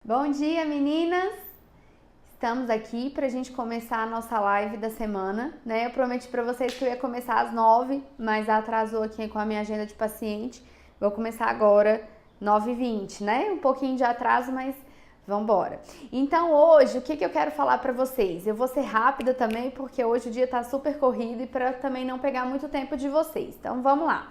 Bom dia, meninas! Estamos aqui para a gente começar a nossa live da semana, né? Eu prometi para vocês que eu ia começar às 9, mas atrasou aqui com a minha agenda de paciente. Vou começar agora, 9h20, né? Um pouquinho de atraso, mas vamos embora. Então hoje, o que eu quero falar para vocês? Eu vou ser rápida também, porque hoje o dia tá super corrido e para também não pegar muito tempo de vocês. Então vamos lá.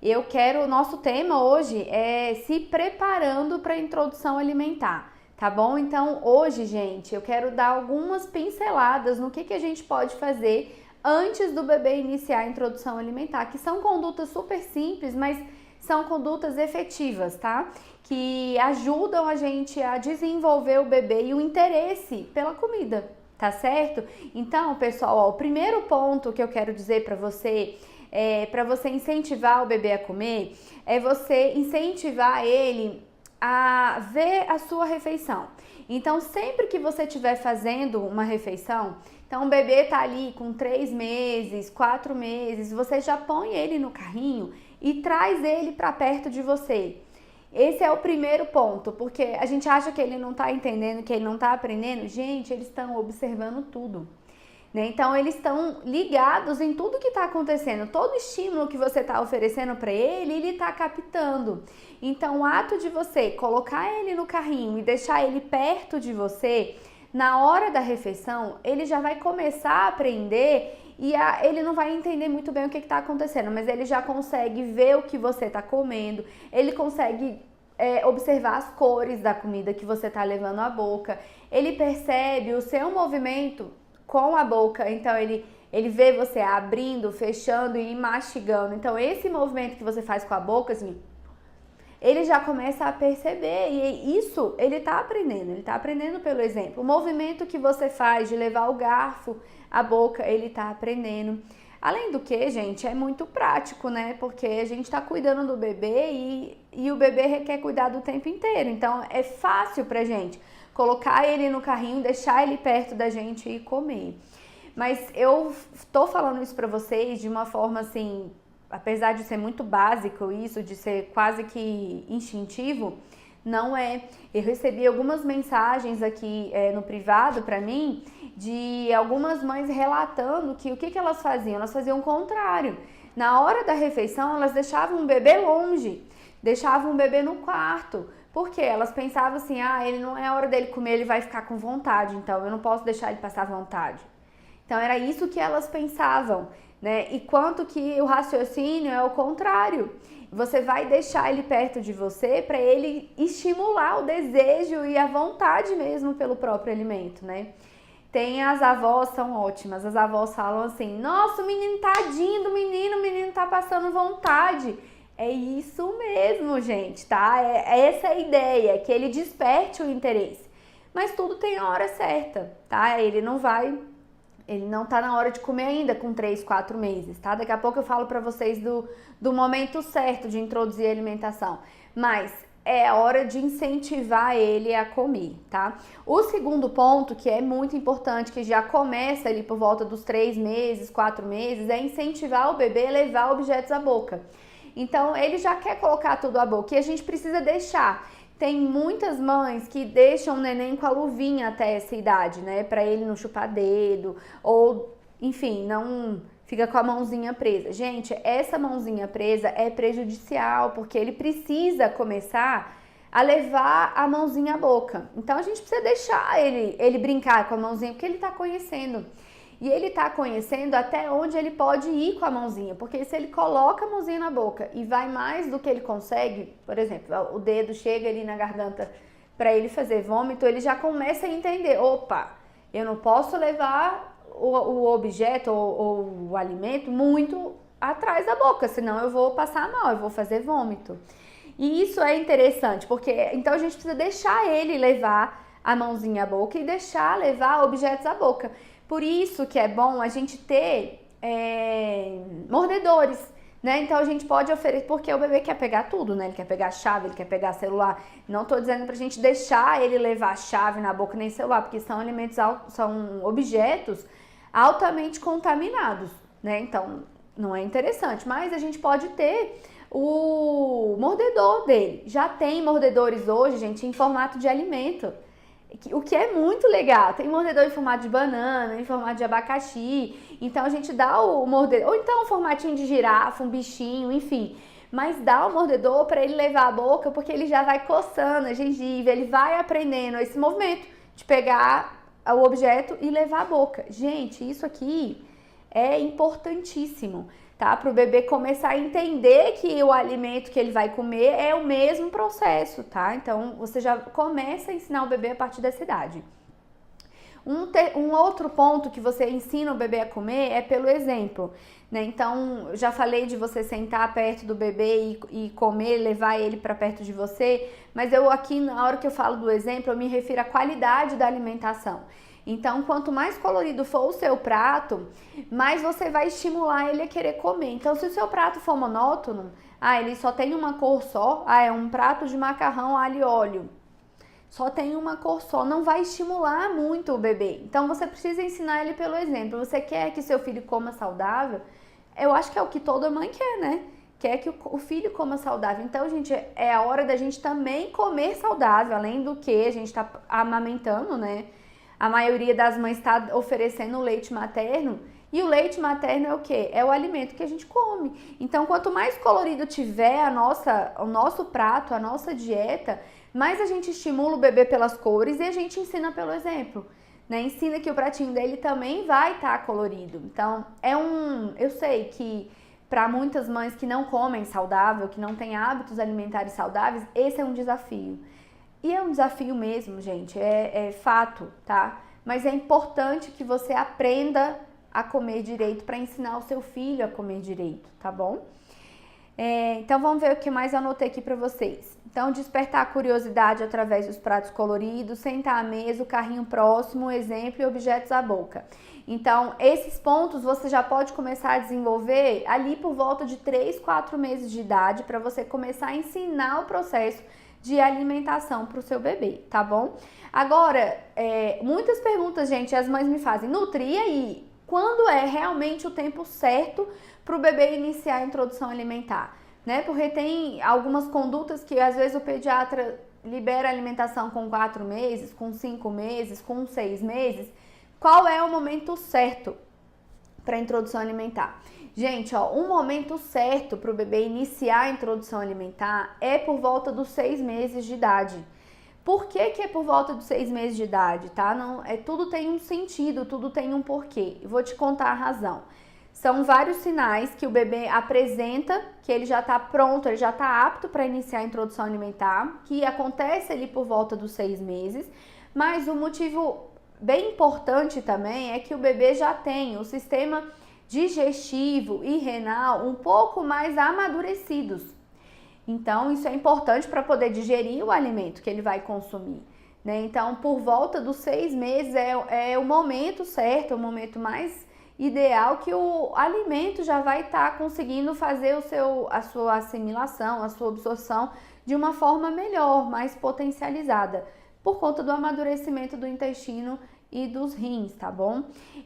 O nosso tema hoje é se preparando para a introdução alimentar, tá bom? Então hoje, gente, eu quero dar algumas pinceladas no que a gente pode fazer antes do bebê iniciar a introdução alimentar, que são condutas super simples, mas são condutas efetivas, tá? Que ajudam a gente a desenvolver o bebê e o interesse pela comida, tá certo? Então, pessoal, ó, o primeiro ponto que eu quero dizer para você incentivar o bebê a comer, é você incentivar ele a ver a sua refeição. Então, sempre que você estiver fazendo uma refeição, então o bebê tá ali com 3 meses, 4 meses, você já põe ele no carrinho e traz ele para perto de você. Esse é o primeiro ponto, porque a gente acha que ele não tá entendendo, que ele não tá aprendendo. Gente, eles estão observando tudo. Então eles estão ligados em tudo que está acontecendo, todo estímulo que você está oferecendo para ele está captando. Então o ato de você colocar ele no carrinho e deixar ele perto de você, na hora da refeição, ele já vai começar a aprender e ele não vai entender muito bem o que está acontecendo, mas ele já consegue ver o que você está comendo, ele consegue observar as cores da comida que você está levando à boca, ele percebe o seu movimento com a boca, então ele vê você abrindo, fechando e mastigando. Então esse movimento que você faz com a boca, assim, ele já começa a perceber e isso ele tá aprendendo pelo exemplo. O movimento que você faz de levar o garfo à boca, ele tá aprendendo. Além do que, gente, é muito prático, né? Porque a gente tá cuidando do bebê e o bebê requer cuidado o tempo inteiro. Então é fácil pra gente colocar ele no carrinho, deixar ele perto da gente e comer. Mas eu tô falando isso pra vocês de uma forma assim, apesar de ser muito básico isso, de ser quase que instintivo, não é. Eu recebi algumas mensagens aqui no privado pra mim, de algumas mães relatando que o que elas faziam? Elas faziam o contrário. Na hora da refeição, elas deixavam o bebê longe, deixavam o bebê no quarto, porque elas pensavam assim, ele não é a hora dele comer, ele vai ficar com vontade, então eu não posso deixar ele passar vontade. Então era isso que elas pensavam, né? E quanto que o raciocínio é o contrário. Você vai deixar ele perto de você para ele estimular o desejo e a vontade mesmo pelo próprio alimento, né? Tem as avós, são ótimas, as avós falam assim, nossa, o menino tadinho do menino, o menino tá passando vontade. É isso mesmo, gente, tá? Essa é a ideia, que ele desperte o interesse. Mas tudo tem a hora certa, tá? Ele não tá na hora de comer ainda com 3, 4 meses, tá? Daqui a pouco eu falo pra vocês do momento certo de introduzir a alimentação. Mas é a hora de incentivar ele a comer, tá? O segundo ponto, que é muito importante, que já começa ali por volta dos 3 meses, 4 meses, é incentivar o bebê a levar objetos à boca. Então, ele já quer colocar tudo à boca e a gente precisa deixar. Tem muitas mães que deixam o neném com a luvinha até essa idade, né? Pra ele não chupar dedo ou, enfim, não fica com a mãozinha presa. Gente, essa mãozinha presa é prejudicial porque ele precisa começar a levar a mãozinha à boca. Então, a gente precisa deixar ele brincar com a mãozinha porque ele tá conhecendo. E ele tá conhecendo até onde ele pode ir com a mãozinha, porque se ele coloca a mãozinha na boca e vai mais do que ele consegue, por exemplo, o dedo chega ali na garganta para ele fazer vômito, ele já começa a entender, opa, eu não posso levar o objeto ou o alimento muito atrás da boca, senão eu vou passar mal, eu vou fazer vômito. E isso é interessante, porque então a gente precisa deixar ele levar a mãozinha à boca e deixar levar objetos à boca. Por isso que é bom a gente ter mordedores, né? Então a gente pode oferecer, porque o bebê quer pegar tudo, né? Ele quer pegar a chave, ele quer pegar celular. Não tô dizendo pra gente deixar ele levar a chave na boca nem celular, porque são são objetos altamente contaminados, né? Então não é interessante, mas a gente pode ter o mordedor dele. Já tem mordedores hoje, gente, em formato de alimento. O que é muito legal. Tem mordedor em formato de banana, em formato de abacaxi. Então a gente dá o mordedor, ou então um formatinho de girafa, um bichinho, enfim. Mas dá o mordedor para ele levar a boca, porque ele já vai coçando a gengiva, ele vai aprendendo esse movimento de pegar o objeto e levar a boca. Gente, isso aqui é importantíssimo, tá? Para o bebê começar a entender que o alimento que ele vai comer é o mesmo processo, tá? Então, você já começa a ensinar o bebê a partir dessa idade. Um outro ponto que você ensina o bebê a comer é pelo exemplo, né? Então, já falei de você sentar perto do bebê e comer, levar ele para perto de você, mas eu aqui, na hora que eu falo do exemplo, eu me refiro à qualidade da alimentação. Então, quanto mais colorido for o seu prato, mais você vai estimular ele a querer comer. Então, se o seu prato for monótono, ele só tem uma cor só, é um prato de macarrão alho e óleo, só tem uma cor só, não vai estimular muito o bebê. Então, você precisa ensinar ele pelo exemplo. Você quer que seu filho coma saudável? Eu acho que é o que toda mãe quer, né? Quer que o filho coma saudável. Então, gente, é a hora da gente também comer saudável, além do que a gente tá amamentando, né? A maioria das mães está oferecendo o leite materno. E o leite materno é o quê? É o alimento que a gente come. Então, quanto mais colorido tiver o nosso prato, a nossa dieta, mais a gente estimula o bebê pelas cores e a gente ensina pelo exemplo, né? Ensina que o pratinho dele também vai estar colorido. Então, eu sei que para muitas mães que não comem saudável, que não têm hábitos alimentares saudáveis, esse é um desafio. E é um desafio mesmo, gente, é fato, tá? Mas é importante que você aprenda a comer direito para ensinar o seu filho a comer direito, tá bom? Então vamos ver o que mais eu anotei aqui para vocês. Então, despertar a curiosidade através dos pratos coloridos, sentar à mesa, o carrinho próximo, exemplo e objetos à boca. Então, esses pontos você já pode começar a desenvolver ali por volta de 3, 4 meses de idade, para você começar a ensinar o processo de alimentação para o seu bebê, tá bom? Agora, muitas perguntas, gente, as mães me fazem, Nutri, e aí? Quando é realmente o tempo certo para o bebê iniciar a introdução alimentar, né? Porque tem algumas condutas que às vezes o pediatra libera a alimentação com 4 meses, com 5 meses, com 6 meses. Qual é o momento certo para a introdução alimentar? Gente, um momento certo para o bebê iniciar a introdução alimentar é por volta dos 6 meses de idade. Por que é por volta dos 6 meses de idade, tá? Não, tudo tem um sentido, tudo tem um porquê. Eu vou te contar a razão. São vários sinais que o bebê apresenta, que ele já está pronto, ele já está apto para iniciar a introdução alimentar, que acontece ali por volta dos 6 meses. Mas o motivo bem importante também é que o bebê já tem o sistema digestivo e renal um pouco mais amadurecidos. Então, isso é importante para poder digerir o alimento que ele vai consumir, né? Então, por volta dos 6 meses é o momento certo, é o momento mais ideal que o alimento já vai estar conseguindo fazer a sua assimilação, a sua absorção de uma forma melhor, mais potencializada, por conta do amadurecimento do intestino e dos rins, tá bom?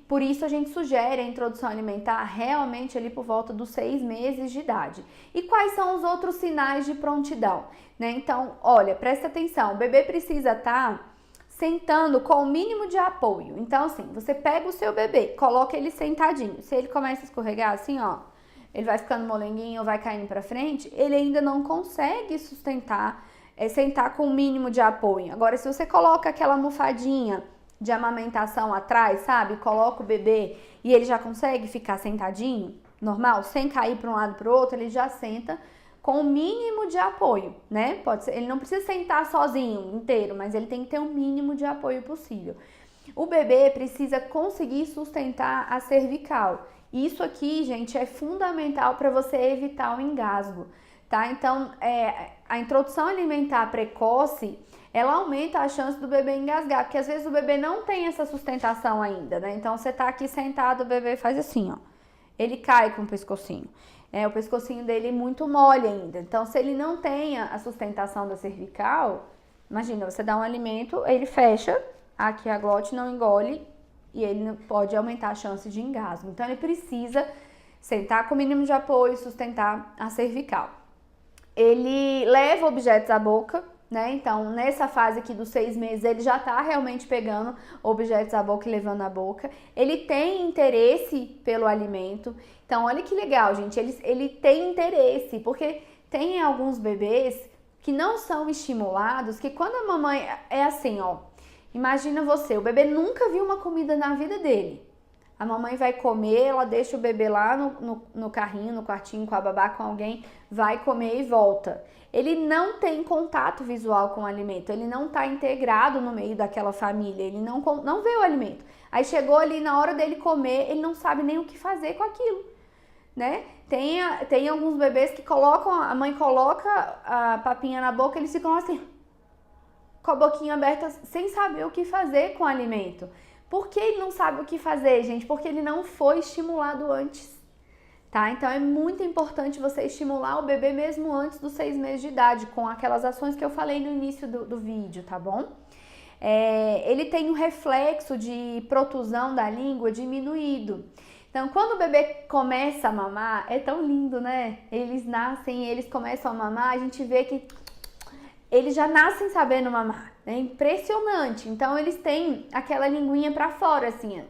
Por isso a gente sugere a introdução alimentar realmente ali por volta dos 6 meses de idade. E quais são os outros sinais de prontidão, né? Então, olha, presta atenção, o bebê precisa estar sentando com o mínimo de apoio. Então, assim, você pega o seu bebê, coloca ele sentadinho. Se ele começa a escorregar assim, ó, ele vai ficando molenguinho ou vai caindo para frente, ele ainda não consegue sustentar, sentar com o mínimo de apoio. Agora, se você coloca aquela almofadinha de amamentação atrás, sabe? Coloca o bebê e ele já consegue ficar sentadinho, normal, sem cair para um lado para o outro, ele já senta com o mínimo de apoio, né? Pode ser, ele não precisa sentar sozinho inteiro, mas ele tem que ter o mínimo de apoio possível. O bebê precisa conseguir sustentar a cervical. Isso aqui, gente, é fundamental para você evitar o engasgo, tá? Então, a introdução alimentar precoce, ela aumenta a chance do bebê engasgar, porque às vezes o bebê não tem essa sustentação ainda, né? Então, você tá aqui sentado, o bebê faz assim, ó. Ele cai com o pescocinho. O pescocinho dele é muito mole ainda. Então, se ele não tem a sustentação da cervical, imagina, você dá um alimento, ele fecha, aqui a glote não engole e ele pode aumentar a chance de engasgo. Então, ele precisa sentar com o mínimo de apoio e sustentar a cervical. ele leva objetos à boca, né? Então, nessa fase aqui dos 6 meses, ele já tá realmente pegando objetos à boca e levando à boca. Ele tem interesse pelo alimento. Então, olha que legal, gente. Ele tem interesse, porque tem alguns bebês que não são estimulados, que quando a mamãe... É assim, ó. Imagina você, o bebê nunca viu uma comida na vida dele. A mamãe vai comer, ela deixa o bebê lá no carrinho, no quartinho, com a babá, com alguém, vai comer e volta. Ele não tem contato visual com o alimento, ele não está integrado no meio daquela família, ele não vê o alimento. Aí chegou ali na hora dele comer, ele não sabe nem o que fazer com aquilo, né? Tem alguns bebês que a mãe coloca a papinha na boca, eles ficam assim, com a boquinha aberta, sem saber o que fazer com o alimento. Por que ele não sabe o que fazer, gente? Porque ele não foi estimulado antes, tá? Então é muito importante você estimular o bebê mesmo antes dos 6 meses de idade, com aquelas ações que eu falei no início do vídeo, tá bom? Ele tem um reflexo de protusão da língua diminuído. Então, quando o bebê começa a mamar, é tão lindo, né? Eles nascem, eles começam a mamar, a gente vê que eles já nascem sabendo mamar. É impressionante. Então, eles têm aquela linguinha pra fora, assim.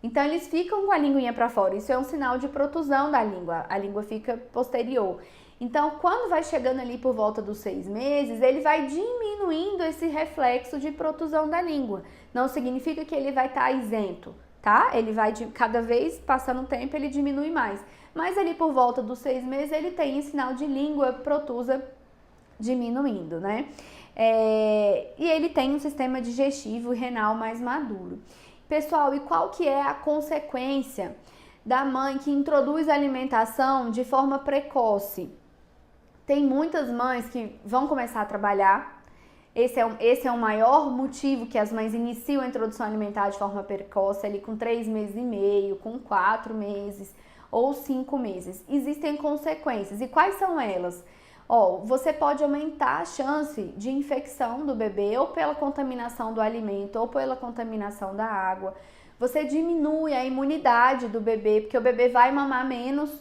Então, eles ficam com a linguinha pra fora. Isso é um sinal de protusão da língua. A língua fica posterior. Então, quando vai chegando ali por volta dos 6 meses, ele vai diminuindo esse reflexo de protusão da língua. Não significa que ele vai estar isento, tá? Ele vai, cada vez passando o tempo, ele diminui mais. Mas ali por volta dos 6 meses, ele tem esse sinal de língua protusa diminuindo, né? E ele tem um sistema digestivo e renal mais maduro. Pessoal, e qual que é a consequência da mãe que introduz a alimentação de forma precoce? Tem muitas mães que vão começar a trabalhar. Esse é o maior motivo que as mães iniciam a introdução alimentar de forma precoce, ali com 3 meses e meio, com 4 meses ou 5 meses. Existem consequências. E quais são elas? Você pode aumentar a chance de infecção do bebê ou pela contaminação do alimento ou pela contaminação da água. Você diminui a imunidade do bebê, porque o bebê vai mamar menos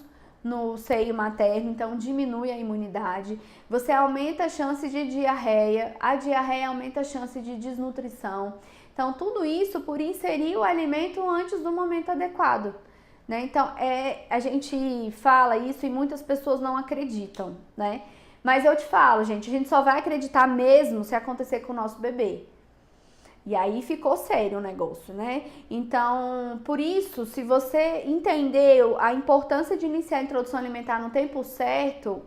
no seio materno, então diminui a imunidade. Você aumenta a chance de diarreia, a diarreia aumenta a chance de desnutrição. Então, tudo isso por inserir o alimento antes do momento adequado. Né? Então, a gente fala isso e muitas pessoas não acreditam, né? Mas eu te falo, gente, a gente só vai acreditar mesmo se acontecer com o nosso bebê. E aí ficou sério o negócio, né? Então, por isso, se você entendeu a importância de iniciar a introdução alimentar no tempo certo,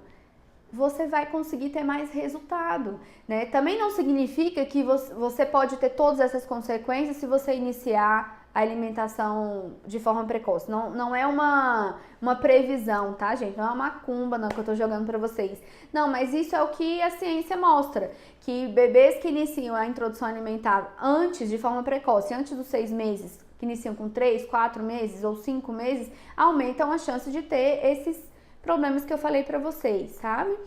você vai conseguir ter mais resultado, né? Também não significa que você pode ter todas essas consequências se você iniciar a alimentação de forma precoce. Não é uma previsão, tá, gente? Não é uma macumba não, que eu tô jogando pra vocês. Não, mas isso é o que a ciência mostra, que bebês que iniciam a introdução alimentar antes, de forma precoce, antes dos 6 meses, que iniciam com 3, 4 meses ou 5 meses, aumentam a chance de ter esses problemas que eu falei pra vocês, sabe?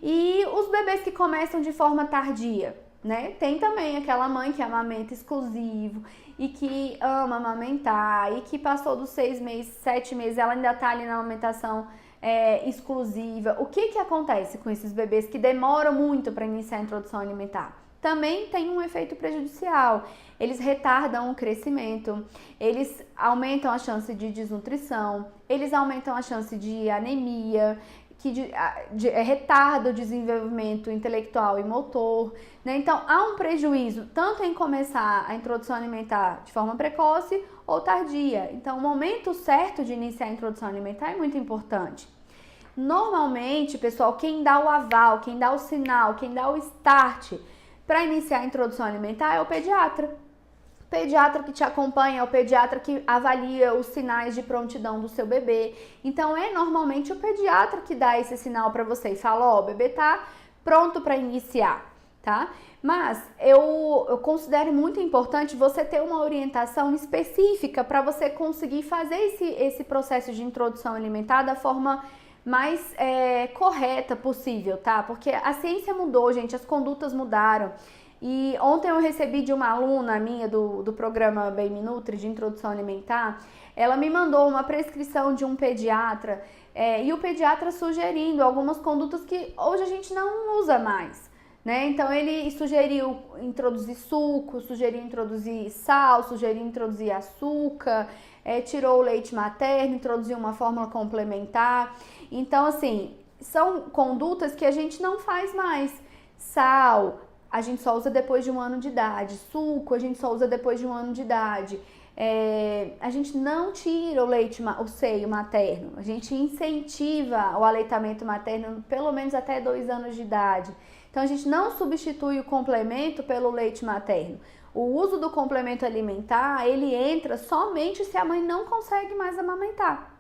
E os bebês que começam de forma tardia, né? Tem também aquela mãe que amamenta exclusivo e que ama amamentar e que passou dos 6 meses, 7 meses, ela ainda tá ali na amamentação exclusiva. O que acontece com esses bebês que demoram muito para iniciar a introdução alimentar? Também tem um efeito prejudicial. Eles retardam o crescimento, eles aumentam a chance de desnutrição, eles aumentam a chance de anemia, que retarda o desenvolvimento intelectual e motor, né? Então, há um prejuízo tanto em começar a introdução alimentar de forma precoce ou tardia. Então, o momento certo de iniciar a introdução alimentar é muito importante. Normalmente, pessoal, quem dá o aval, quem dá o sinal, quem dá o start para iniciar a introdução alimentar é o pediatra. O pediatra que te acompanha é o pediatra que avalia os sinais de prontidão do seu bebê. Então, é normalmente o pediatra que dá esse sinal para você e fala, o bebê tá pronto para iniciar, tá? Mas eu considero muito importante você ter uma orientação específica para você conseguir fazer esse processo de introdução alimentar da forma mais correta possível, tá? Porque a ciência mudou, gente, as condutas mudaram. E ontem eu recebi de uma aluna minha do programa Baby Nutri de introdução alimentar, ela me mandou uma prescrição de um pediatra e o pediatra sugerindo algumas condutas que hoje a gente não usa mais, né? Então ele sugeriu introduzir suco, sugeriu introduzir sal, sugeriu introduzir açúcar, tirou o leite materno, introduziu uma fórmula complementar. Então, assim, são condutas que a gente não faz mais. Sal, a gente só usa depois de 1 ano de idade. Suco, a gente só usa depois de 1 ano de idade. A gente não tira o seio materno. A gente incentiva o aleitamento materno pelo menos até 2 anos de idade. Então, a gente não substitui o complemento pelo leite materno. O uso do complemento alimentar, ele entra somente se a mãe não consegue mais amamentar,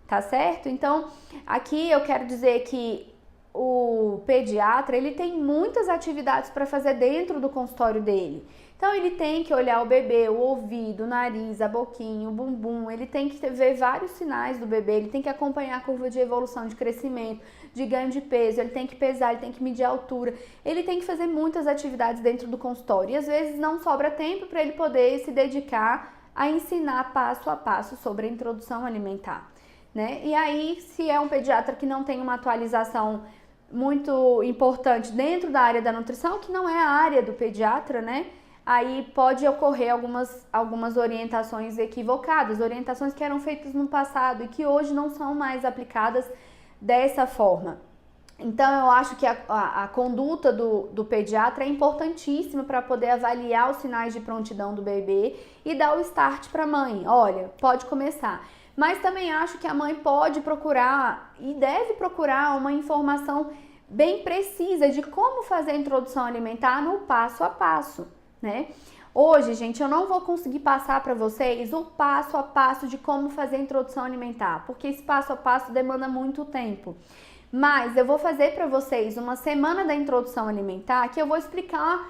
tá certo? Então, aqui eu quero dizer que o pediatra, ele tem muitas atividades para fazer dentro do consultório dele. Então, ele tem que olhar o bebê, o ouvido, o nariz, a boquinha, o bumbum, ele tem que ver vários sinais do bebê, ele tem que acompanhar a curva de evolução, de crescimento, de ganho de peso, ele tem que pesar, ele tem que medir a altura, ele tem que fazer muitas atividades dentro do consultório e às vezes não sobra tempo para ele poder se dedicar a ensinar passo a passo sobre a introdução alimentar, né? E aí, se é um pediatra que não tem uma atualização muito importante dentro da área da nutrição, que não é a área do pediatra, né? Aí pode ocorrer algumas orientações equivocadas, orientações que eram feitas no passado e que hoje não são mais aplicadas dessa forma. Então, eu acho que a conduta do pediatra é importantíssima para poder avaliar os sinais de prontidão do bebê e dar o start para a mãe. Olha, pode começar. Mas também acho que a mãe pode procurar e deve procurar uma informação bem precisa de como fazer a introdução alimentar no passo a passo, né? Hoje, gente, eu não vou conseguir passar para vocês o passo a passo de como fazer a introdução alimentar, porque esse passo a passo demanda muito tempo. Mas eu vou fazer para vocês uma semana da introdução alimentar que eu vou explicar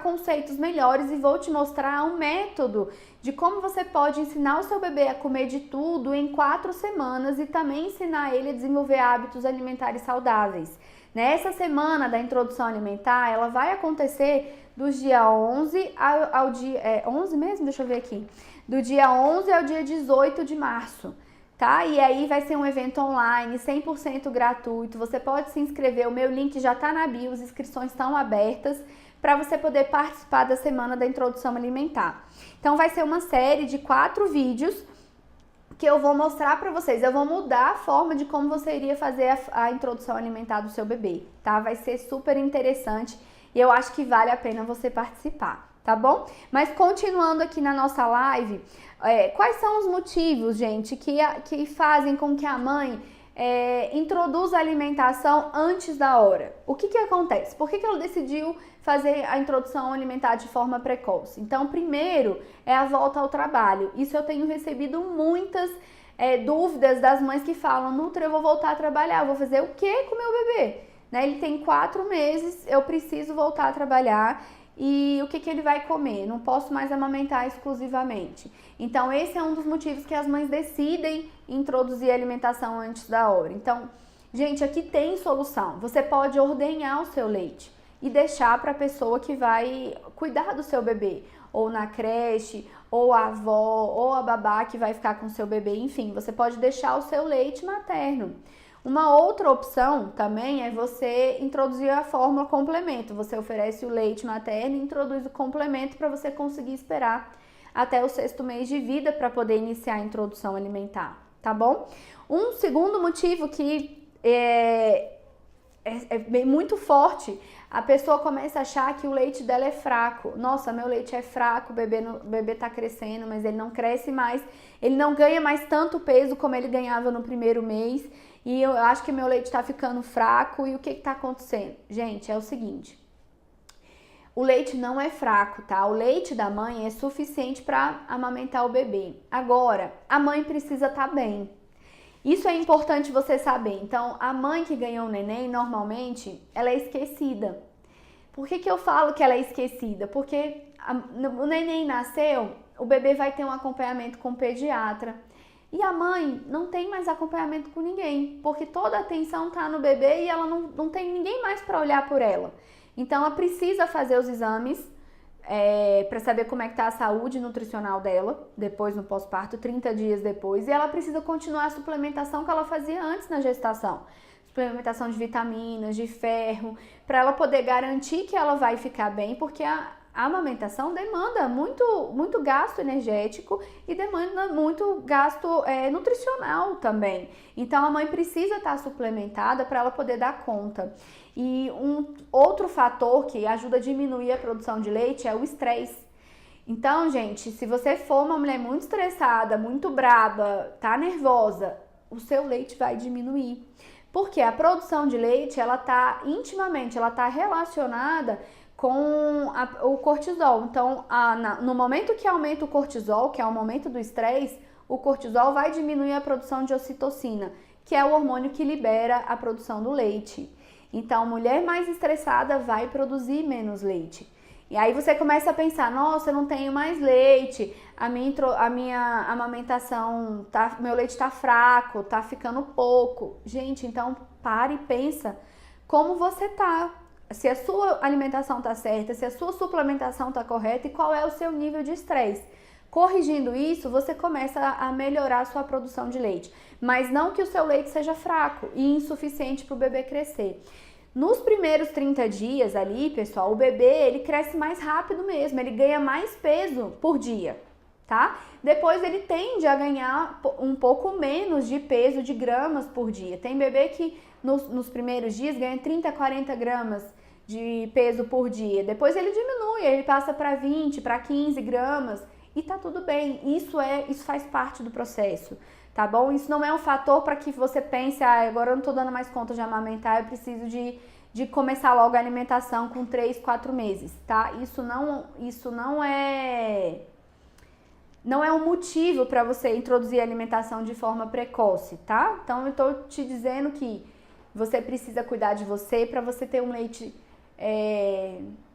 conceitos melhores e vou te mostrar um método de como você pode ensinar o seu bebê a comer de tudo em 4 semanas e também ensinar ele a desenvolver hábitos alimentares saudáveis. Nessa semana da introdução alimentar, ela vai acontecer do dia 11 ao dia... 11 mesmo? Deixa eu ver aqui. Do dia 11 ao dia 18 de março. Tá? E aí vai ser um evento online, 100% gratuito, você pode se inscrever, o meu link já tá na bio, as inscrições estão abertas para você poder participar da semana da introdução alimentar. Então vai ser uma série de 4 vídeos que eu vou mostrar para vocês, eu vou mudar a forma de como você iria fazer a introdução alimentar do seu bebê, tá? Vai ser super interessante e eu acho que vale a pena você participar. Tá bom? Mas continuando aqui na nossa live, quais são os motivos, gente, que fazem com que a mãe introduza a alimentação antes da hora? O que acontece? Por que ela decidiu fazer a introdução alimentar de forma precoce? Então, primeiro é a volta ao trabalho. Isso eu tenho recebido muitas dúvidas das mães que falam: Nutra, eu vou voltar a trabalhar, eu vou fazer o que com o meu bebê? Né? Ele tem 4 meses, eu preciso voltar a trabalhar. E o que ele vai comer? Não posso mais amamentar exclusivamente. Então, esse é um dos motivos que as mães decidem introduzir a alimentação antes da hora. Então, gente, aqui tem solução. Você pode ordenhar o seu leite e deixar para a pessoa que vai cuidar do seu bebê, ou na creche, ou a avó, ou a babá que vai ficar com o seu bebê. Enfim, você pode deixar o seu leite materno. Uma outra opção também é você introduzir a fórmula complemento. Você oferece o leite materno e introduz o complemento para você conseguir esperar até o 6º mês de vida para poder iniciar a introdução alimentar, tá bom? Um segundo motivo que é muito forte, a pessoa começa a achar que o leite dela é fraco. Nossa, meu leite é fraco, o bebê tá crescendo, mas ele não cresce mais, ele não ganha mais tanto peso como ele ganhava no primeiro mês. E eu acho que meu leite está ficando fraco. E o que está acontecendo? Gente, é o seguinte. O leite não é fraco, tá? O leite da mãe é suficiente para amamentar o bebê. Agora, a mãe precisa estar bem. Isso é importante você saber. Então, a mãe que ganhou o neném, normalmente, ela é esquecida. Por que eu falo que ela é esquecida? Porque o neném nasceu, o bebê vai ter um acompanhamento com o pediatra. E a mãe não tem mais acompanhamento com ninguém, porque toda a atenção tá no bebê e ela não tem ninguém mais para olhar por ela. Então, ela precisa fazer os exames para saber como é que tá a saúde nutricional dela, depois no pós-parto, 30 dias depois, e ela precisa continuar a suplementação que ela fazia antes na gestação. Suplementação de vitaminas, de ferro, para ela poder garantir que ela vai ficar bem, porque a amamentação demanda muito gasto energético e demanda muito gasto nutricional também. Então a mãe precisa estar suplementada para ela poder dar conta. E um outro fator que ajuda a diminuir a produção de leite é o estresse. Então, gente, se você for uma mulher muito estressada, muito braba, tá nervosa, o seu leite vai diminuir. Porque a produção de leite, ela tá relacionada com o cortisol. Então, no momento que aumenta o cortisol, que é o momento do estresse, o cortisol vai diminuir a produção de ocitocina, que é o hormônio que libera a produção do leite. Então, mulher mais estressada vai produzir menos leite. E aí você começa a pensar, nossa, eu não tenho mais leite, a minha amamentação, meu leite tá fraco, tá ficando pouco. Gente, então pare e pensa como você tá. Se a sua alimentação tá certa, se a sua suplementação tá correta e qual é o seu nível de estresse. Corrigindo isso, você começa a melhorar a sua produção de leite. Mas não que o seu leite seja fraco e insuficiente para o bebê crescer. Nos primeiros 30 dias ali, pessoal, o bebê, ele cresce mais rápido mesmo, ele ganha mais peso por dia, tá? Depois ele tende a ganhar um pouco menos de peso de gramas por dia. Tem bebê que nos primeiros dias ganha 30, 40 gramas de peso por dia. Depois ele diminui, ele passa para 20, para 15 gramas e tá tudo bem. Isso faz parte do processo, tá bom? Isso não é um fator para que você pense, agora eu não tô dando mais conta de amamentar, eu preciso de começar logo a alimentação com 3, 4 meses, tá? Isso não é um motivo para você introduzir a alimentação de forma precoce, tá? Então eu tô te dizendo que você precisa cuidar de você para você ter um leite,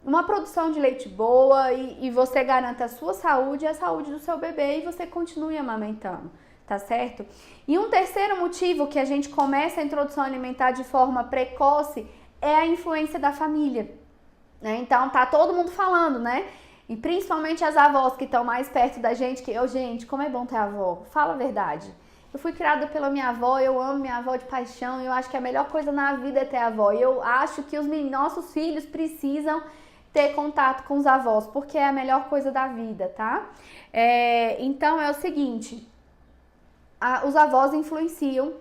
uma produção de leite boa e você garanta a sua saúde e a saúde do seu bebê e você continue amamentando, tá certo? E um terceiro motivo que a gente começa a introdução alimentar de forma precoce é a influência da família, né? Então tá todo mundo falando, né? E principalmente as avós que estão mais perto da gente, gente, como é bom ter avó, fala a verdade. Eu fui criada pela minha avó, eu amo minha avó de paixão, eu acho que a melhor coisa na vida é ter avó. E eu acho que os nossos filhos precisam ter contato com os avós, porque é a melhor coisa da vida, tá? Então é o seguinte, os avós influenciam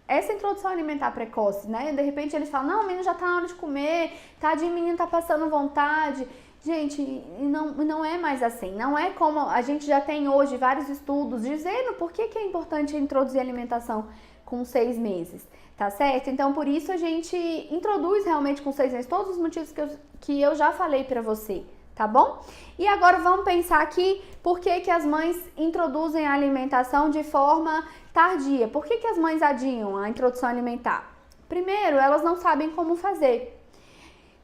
essa introdução alimentar precoce, né? De repente eles falam, não, o menino já tá na hora de comer, tadinho, o menino tá passando vontade. Gente, não é mais assim, não é como a gente já tem hoje vários estudos dizendo por que é importante introduzir alimentação com 6 meses, tá certo? Então, por isso a gente introduz realmente com 6 meses, todos os motivos que eu já falei pra você, tá bom? E agora vamos pensar aqui por que as mães introduzem a alimentação de forma tardia. Por que as mães adiam a introdução alimentar? Primeiro, elas não sabem como fazer.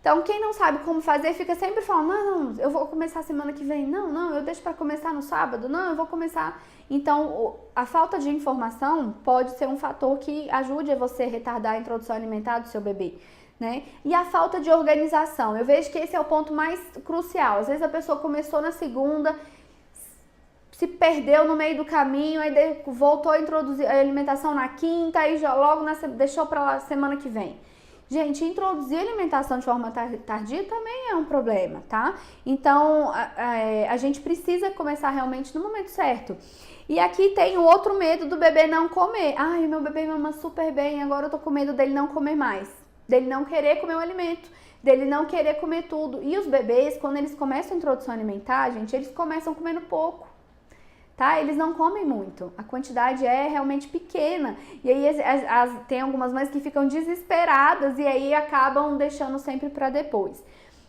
Então, quem não sabe como fazer fica sempre falando, não, eu vou começar semana que vem, não, eu deixo para começar no sábado, não, eu vou começar. Então, a falta de informação pode ser um fator que ajude a você retardar a introdução alimentar do seu bebê, né? E a falta de organização, eu vejo que esse é o ponto mais crucial. Às vezes a pessoa começou na segunda, se perdeu no meio do caminho, aí voltou a introduzir a alimentação na quinta, aí já logo deixou para lá semana que vem. Gente, introduzir alimentação de forma tardia também é um problema, tá? Então, a gente precisa começar realmente no momento certo. E aqui tem o outro medo do bebê não comer. Ai, meu bebê mama super bem, agora eu tô com medo dele não comer mais. Dele não querer comer o alimento, dele não querer comer tudo. E os bebês, quando eles começam a introdução alimentar, gente, eles começam comendo pouco. Tá? Eles não comem muito, a quantidade é realmente pequena e aí tem algumas mães que ficam desesperadas e aí acabam deixando sempre para depois.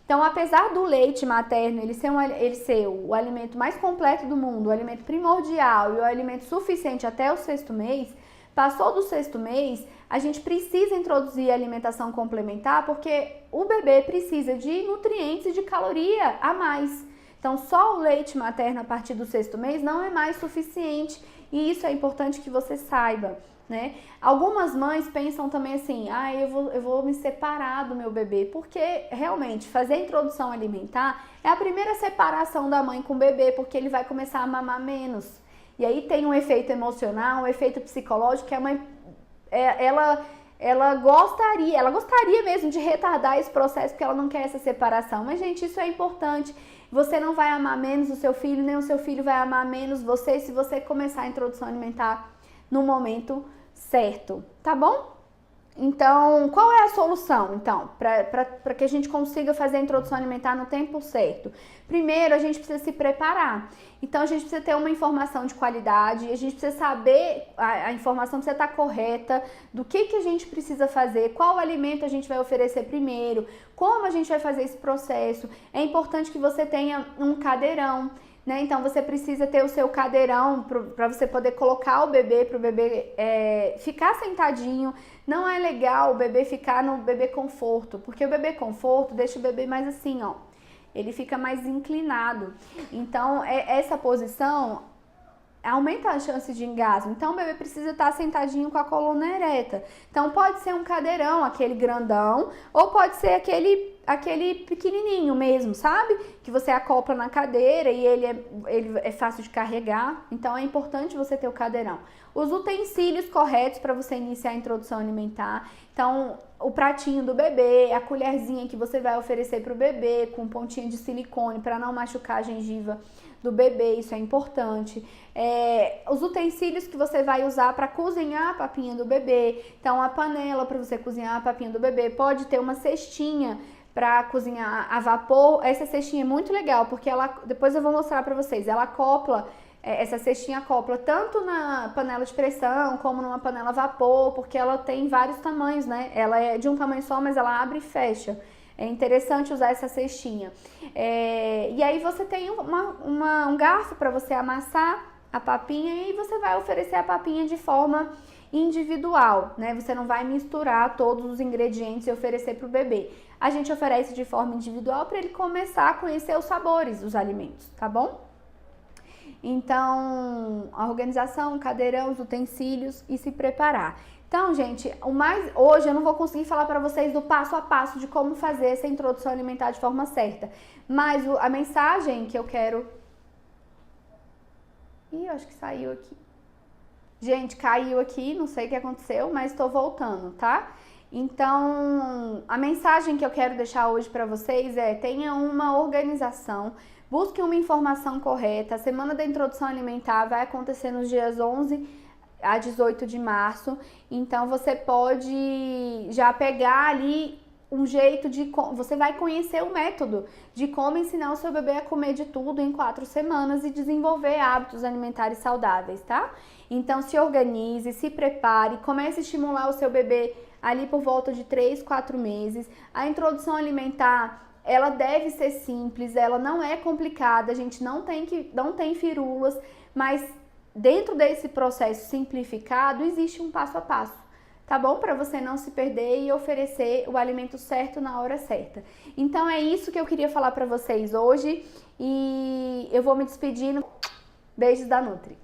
Então, apesar do leite materno ele ser o alimento mais completo do mundo, o alimento primordial e o alimento suficiente até o 6º mês, passou do 6º mês, a gente precisa introduzir a alimentação complementar porque o bebê precisa de nutrientes e de caloria a mais. Então, só o leite materno a partir do 6º mês não é mais suficiente e isso é importante que você saiba, né? Algumas mães pensam também assim, eu vou me separar do meu bebê, porque realmente fazer a introdução alimentar é a primeira separação da mãe com o bebê, porque ele vai começar a mamar menos. E aí tem um efeito emocional, um efeito psicológico que a mãe, ela gostaria mesmo de retardar esse processo, porque ela não quer essa separação. Mas, gente, isso é importante. Você não vai amar menos o seu filho, nem o seu filho vai amar menos você, se você começar a introdução alimentar no momento certo, tá bom? Então, qual é a solução, então, para que a gente consiga fazer a introdução alimentar no tempo certo? Primeiro, a gente precisa se preparar. Então, a gente precisa ter uma informação de qualidade, a gente precisa saber, a informação precisa estar correta, do que a gente precisa fazer, qual alimento a gente vai oferecer primeiro, como a gente vai fazer esse processo. É importante que você tenha um cadeirão, né? Então você precisa ter o seu cadeirão para você poder colocar o bebê, para o bebê ficar sentadinho. Não é legal o bebê ficar no bebê conforto, porque o bebê conforto deixa o bebê mais assim, ó. Ele fica mais inclinado. Então essa posição aumenta a chance de engasgo. Então o bebê precisa estar sentadinho com a coluna ereta. Então pode ser um cadeirão, aquele grandão, ou pode ser aquele pequenininho mesmo, sabe? Que você acopla na cadeira e ele é fácil de carregar. Então é importante você ter o cadeirão. Os utensílios corretos para você iniciar a introdução alimentar. Então, o pratinho do bebê, a colherzinha que você vai oferecer para o bebê com pontinha de silicone para não machucar a gengiva do bebê, isso é importante. Os utensílios que você vai usar para cozinhar a papinha do bebê. Então, a panela para você cozinhar a papinha do bebê. Pode ter uma cestinha para cozinhar a vapor. Essa cestinha é muito legal, porque depois eu vou mostrar para vocês, essa cestinha acopla tanto na panela de pressão como numa panela a vapor, porque ela tem vários tamanhos, né? Ela é de um tamanho só, mas ela abre e fecha. É interessante usar essa cestinha. E aí você tem um garfo para você amassar a papinha e você vai oferecer a papinha de forma individual, né? Você não vai misturar todos os ingredientes e oferecer para o bebê. A gente oferece de forma individual para ele começar a conhecer os sabores dos alimentos, tá bom? Então, a organização, o cadeirão, os utensílios e se preparar. Então, gente, hoje eu não vou conseguir falar para vocês do passo a passo de como fazer essa introdução alimentar de forma certa. Mas a mensagem que eu quero... Ih, acho que saiu aqui. Gente, caiu aqui, não sei o que aconteceu, mas estou voltando, tá? Então, a mensagem que eu quero deixar hoje para vocês tenha uma organização. Busque uma informação correta. A semana da introdução alimentar vai acontecer nos dias 11 a 18 de março. Então, você pode já pegar ali um jeito de... Você vai conhecer o método de como ensinar o seu bebê a comer de tudo em 4 semanas e desenvolver hábitos alimentares saudáveis, tá? Então, se organize, se prepare, comece a estimular o seu bebê ali por volta de 3, 4 meses. A introdução alimentar... ela deve ser simples, ela não é complicada, a gente não tem firulas, mas dentro desse processo simplificado existe um passo a passo, tá bom? Para você não se perder e oferecer o alimento certo na hora certa. Então é isso que eu queria falar para vocês hoje e eu vou me despedindo. Beijos da Nutri.